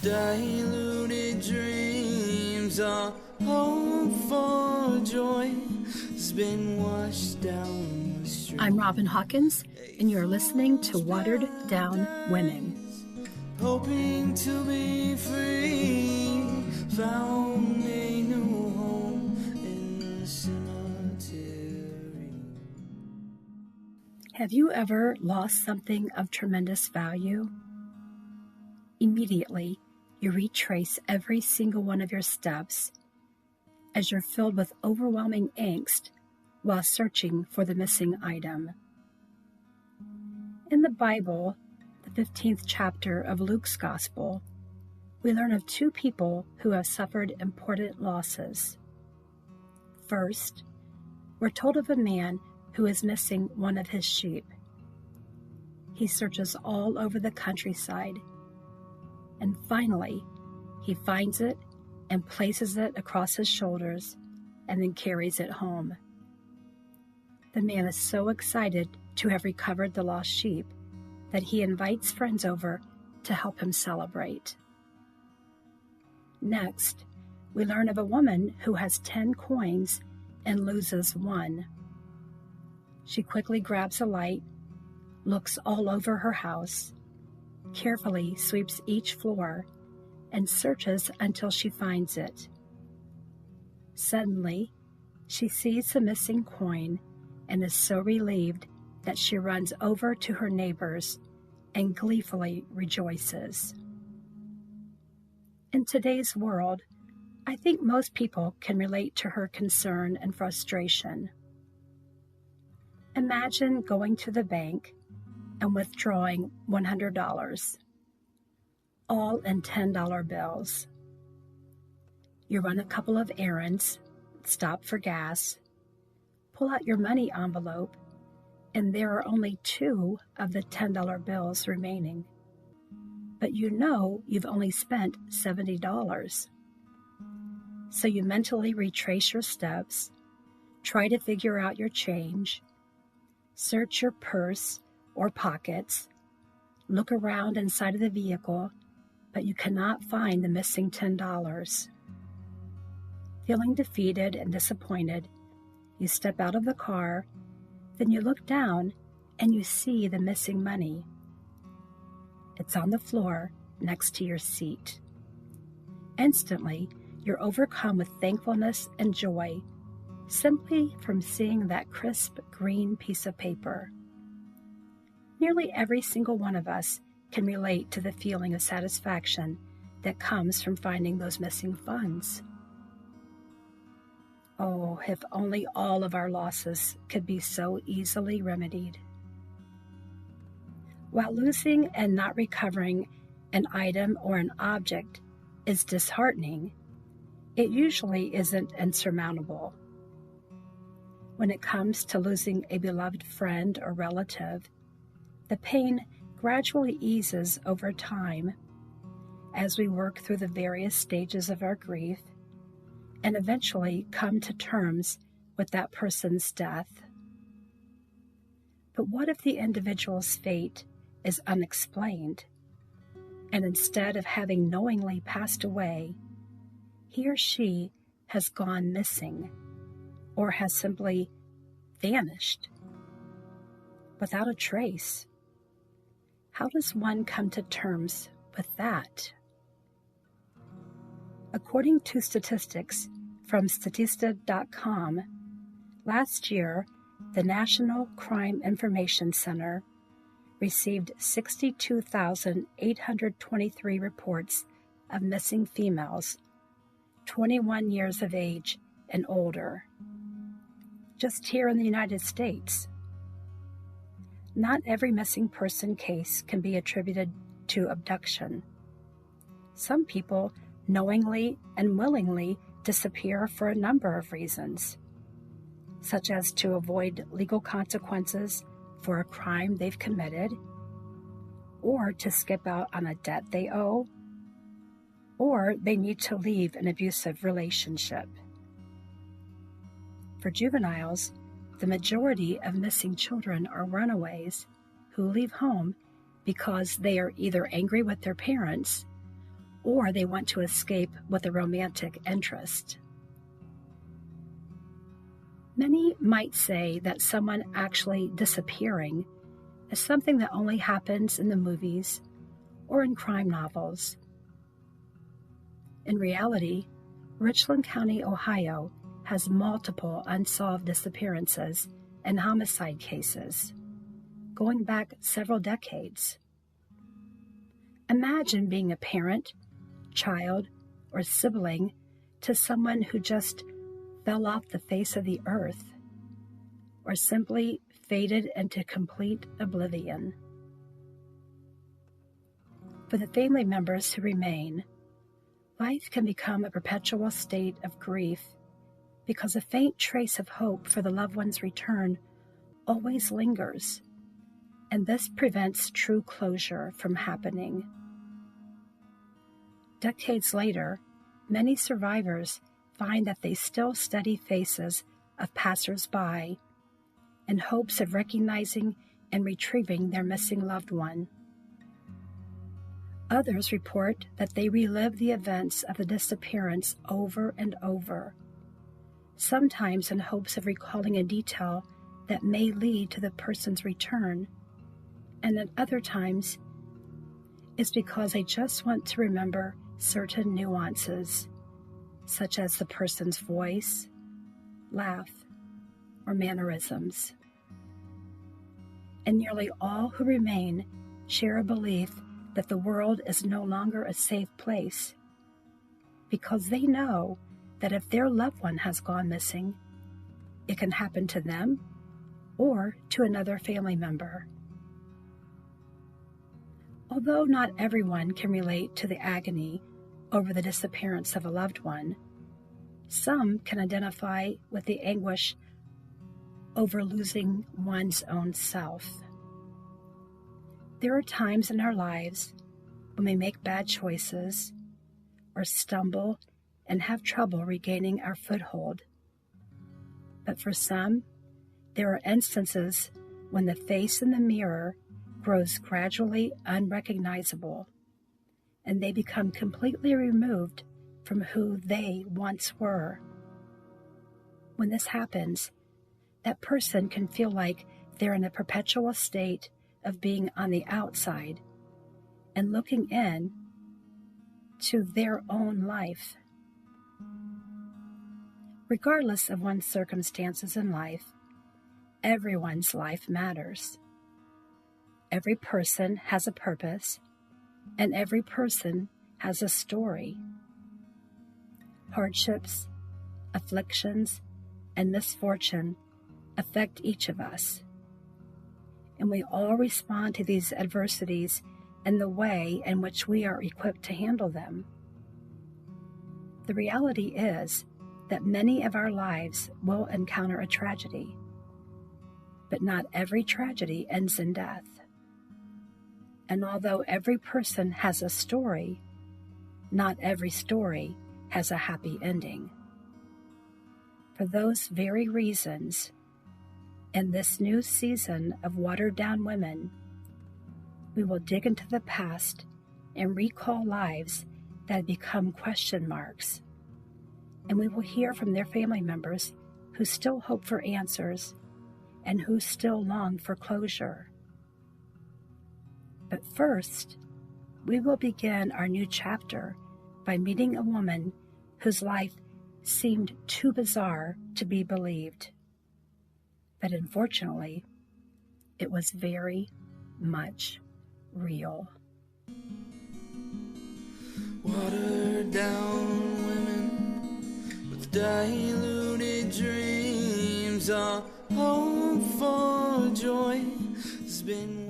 diluted dreams, our hope for joy has been washed down the stream. I'm Robin Hawkins, and you're listening to Watered Down Women. Hoping to be free, found a new home in the cemetery. Have you ever lost something of tremendous value? Immediately, you retrace every single one of your steps as you're filled with overwhelming angst while searching for the missing item. In the Bible, the 15th chapter of Luke's Gospel, we learn of two people who have suffered important losses. First, we're told of a man who is missing one of his sheep. He searches all over the countryside, and finally, he finds it and places it across his shoulders and then carries it home. The man is so excited to have recovered the lost sheep that he invites friends over to help him celebrate. Next, we learn of a woman who has 10 coins and loses one. She quickly grabs a light, looks all over her house, carefully sweeps each floor, and searches until she finds it. Suddenly, she sees the missing coin and is so relieved that she runs over to her neighbors and gleefully rejoices. In today's world, I think most people can relate to her concern and frustration. Imagine going to the bank and withdrawing $100, all in $10 bills. You run a couple of errands, stop for gas, pull out your money envelope, and there are only 2 of the $10 bills remaining. But you know you've only spent $70. So you mentally retrace your steps, try to figure out your change, search your purse or pockets, look around inside of the vehicle, but you cannot find the missing $10. Feeling defeated and disappointed, you step out of the car, then you look down and you see the missing money. It's on the floor next to your seat. Instantly, you're overcome with thankfulness and joy simply from seeing that crisp green piece of paper. Nearly every single one of us can relate to the feeling of satisfaction that comes from finding those missing funds. Oh, if only all of our losses could be so easily remedied. While losing and not recovering an item or an object is disheartening, it usually isn't insurmountable. When it comes to losing a beloved friend or relative, the pain gradually eases over time as we work through the various stages of our grief and eventually come to terms with that person's death. But what if the individual's fate is unexplained, and instead of having knowingly passed away, he or she has gone missing or has simply vanished without a trace? How does one come to terms with that? According to statistics from Statista.com, last year, the National Crime Information Center received 62,823 reports of missing females, 21 years of age and older, just here in the United States. Not every missing person case can be attributed to abduction. Some people knowingly and willingly disappear for a number of reasons, such as to avoid legal consequences for a crime they've committed, or to skip out on a debt they owe, or they need to leave an abusive relationship. For juveniles, the majority of missing children are runaways who leave home because they are either angry with their parents or they want to escape with a romantic interest. Many might say that someone actually disappearing is something that only happens in the movies or in crime novels. In reality, Richland County, Ohio, has multiple unsolved disappearances and homicide cases, going back several decades. Imagine being a parent, child, or sibling to someone who just fell off the face of the earth, or simply faded into complete oblivion. For the family members who remain, life can become a perpetual state of grief because a faint trace of hope for the loved one's return always lingers, and this prevents true closure from happening. Decades later, many survivors find that they still study faces of passers-by in hopes of recognizing and retrieving their missing loved one. Others report that they relive the events of the disappearance over and over, sometimes in hopes of recalling a detail that may lead to the person's return, and at other times it's because they just want to remember certain nuances, such as the person's voice, laugh, or mannerisms. And nearly all who remain share a belief that the world is no longer a safe place, because they know that if their loved one has gone missing, it can happen to them or to another family member. Although not everyone can relate to the agony over the disappearance of a loved one, some can identify with the anguish over losing one's own self. There are times in our lives when we make bad choices or stumble and have trouble regaining our foothold. But for some, there are instances when the face in the mirror grows gradually unrecognizable, and they become completely removed from who they once were. When this happens, that person can feel like they're in a perpetual state of being on the outside and looking in to their own life. Regardless of one's circumstances in life, everyone's life matters. Every person has a purpose, and every person has a story. Hardships, afflictions, and misfortune affect each of us, and we all respond to these adversities in the way in which we are equipped to handle them. The reality is that many of our lives will encounter a tragedy, but not every tragedy ends in death. And although every person has a story, not every story has a happy ending. For those very reasons, in this new season of Watered Down Women, we will dig into the past and recall lives that have become question marks, and we will hear from their family members who still hope for answers and who still long for closure. But first, we will begin our new chapter by meeting a woman whose life seemed too bizarre to be believed. But unfortunately, it was very much real. Watered down women with diluted dreams, our hope for joy has been